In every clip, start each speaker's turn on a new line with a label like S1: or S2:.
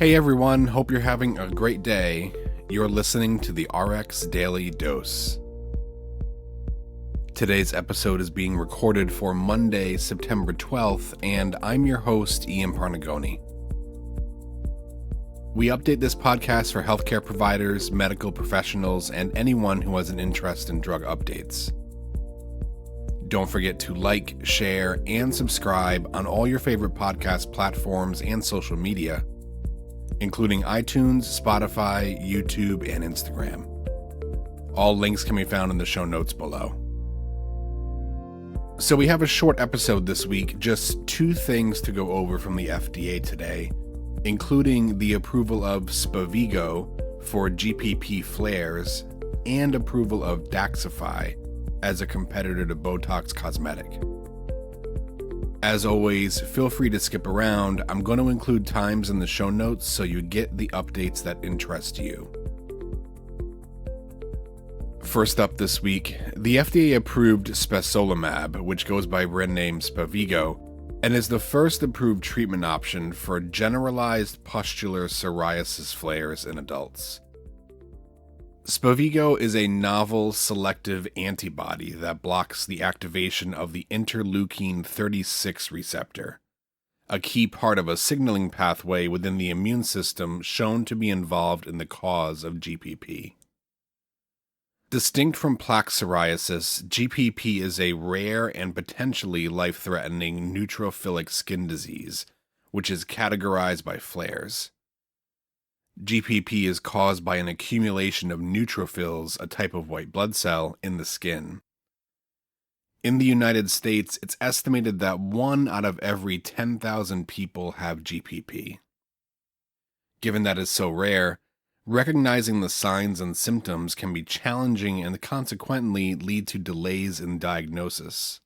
S1: Hey everyone, hope you're having a great day. You're listening to the RX Daily Dose. Today's episode is being recorded for Monday, September 12th, and I'm your host, Ian Parnagoni. We update this podcast for healthcare providers, medical professionals, and anyone who has an interest in drug updates. Don't forget to like, share, and subscribe on all your favorite podcast platforms and social media, including iTunes, Spotify, YouTube, and Instagram. All links can be found in the show notes below. So we have a short episode this week, just two things to go over from the FDA today, including the approval of Spevigo for GPP flares and approval of Daxxify as a competitor to Botox Cosmetic. As always, feel free to skip around. I'm going to include times in the show notes so you get the updates that interest you. First up this week, the FDA approved spesolimab, which goes by brand name Spevigo, and is the first approved treatment option for generalized pustular psoriasis flares in adults. Spevigo is a novel selective antibody that blocks the activation of the interleukin-36 receptor, a key part of a signaling pathway within the immune system shown to be involved in the cause of GPP. Distinct from plaque psoriasis, GPP is a rare and potentially life-threatening neutrophilic skin disease, which is categorized by flares. GPP is caused by an accumulation of neutrophils, a type of white blood cell, in the skin. In the United States, it's estimated that 1 out of every 10,000 people have GPP. Given that it's so rare, recognizing the signs and symptoms can be challenging and consequently lead to delays in diagnosis.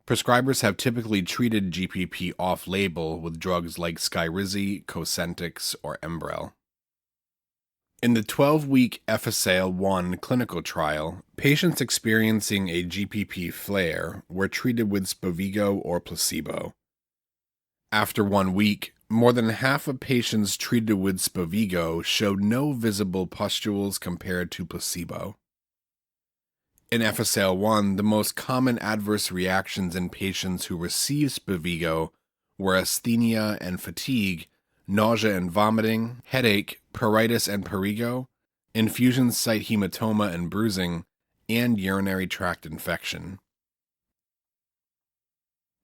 S1: Prescribers have typically treated GPP off-label with drugs like Skyrizi, Cosentyx, or Enbrel. In the 12-week EFFACE-1 clinical trial, patients experiencing a GPP flare were treated with Spevigo or placebo. After 1 week, more than half of patients treated with Spevigo showed no visible pustules compared to placebo. In EFFACE-1, the most common adverse reactions in patients who received Spevigo were asthenia and fatigue, nausea and vomiting, headache, pruritus and prurigo, infusion site hematoma and bruising, and urinary tract infection.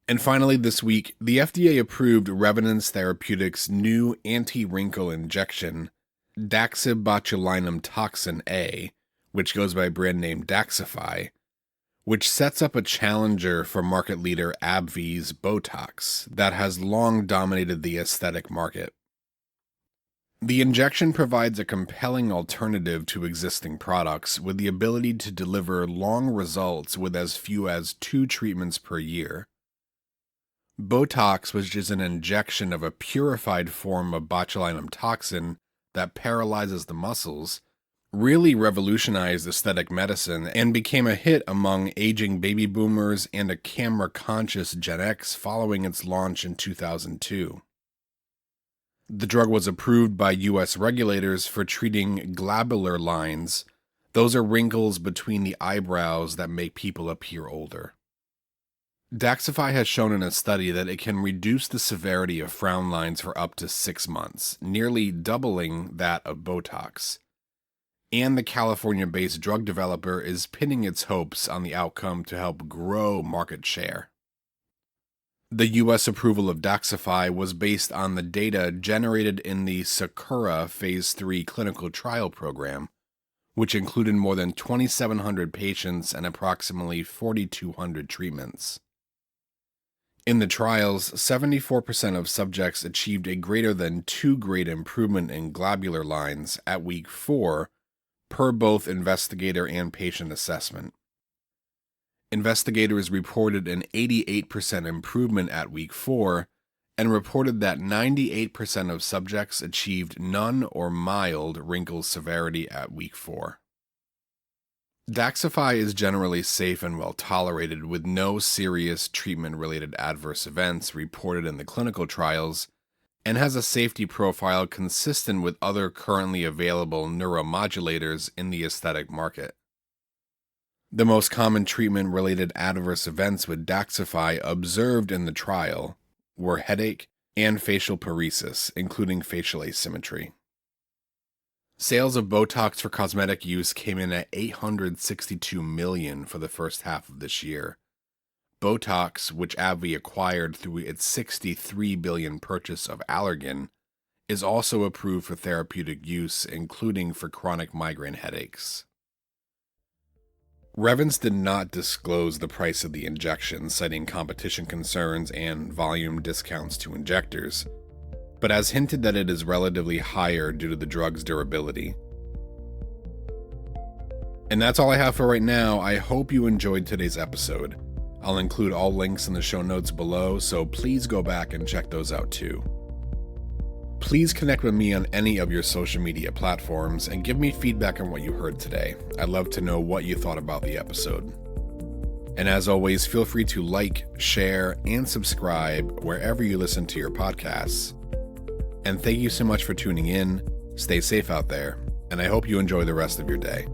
S1: And finally this week, the FDA approved Revenance Therapeutics' new anti-wrinkle injection, daxibotulinumtoxin-A, which goes by brand name Daxxify, which sets up a challenger for market leader AbbVie's Botox that has long dominated the aesthetic market. The injection provides a compelling alternative to existing products with the ability to deliver long results with as few as 2 treatments per year. Botox, which is an injection of a purified form of botulinum toxin that paralyzes the muscles, really revolutionized aesthetic medicine and became a hit among aging baby boomers and a camera-conscious Gen X following its launch in 2002. The drug was approved by U.S. regulators for treating glabular lines. Those are wrinkles between the eyebrows that make people appear older. Daxxify has shown in a study that it can reduce the severity of frown lines for up to 6 months, nearly doubling that of Botox. And the California-based drug developer is pinning its hopes on the outcome to help grow market share. The U.S. approval of Daxxify was based on the data generated in the Sakura Phase 3 clinical trial program, which included more than 2,700 patients and approximately 4,200 treatments. In the trials, 74% of subjects achieved a greater than 2-grade improvement in globular lines at week 4 per both investigator and patient assessment. Investigators reported an 88% improvement at week 4 and reported that 98% of subjects achieved none or mild wrinkle severity at week 4. Daxxify is generally safe and well tolerated, with no serious treatment-related adverse events reported in the clinical trials, and has a safety profile consistent with other currently available neuromodulators in the aesthetic market. The most common treatment-related adverse events with Daxxify observed in the trial were headache and facial paresis, including facial asymmetry. Sales of Botox for cosmetic use came in at $862 million for the first half of this year. Botox, which AbbVie acquired through its $63 billion purchase of Allergan, is also approved for therapeutic use, including for chronic migraine headaches. Revance did not disclose the price of the injection, citing competition concerns and volume discounts to injectors, but has hinted that it is relatively higher due to the drug's durability. And that's all I have for right now. I hope you enjoyed today's episode. I'll include all links in the show notes below, so please go back and check those out too. Please connect with me on any of your social media platforms and give me feedback on what you heard today. I'd love to know what you thought about the episode. And as always, feel free to like, share, and subscribe wherever you listen to your podcasts. And thank you so much for tuning in. Stay safe out there, and I hope you enjoy the rest of your day.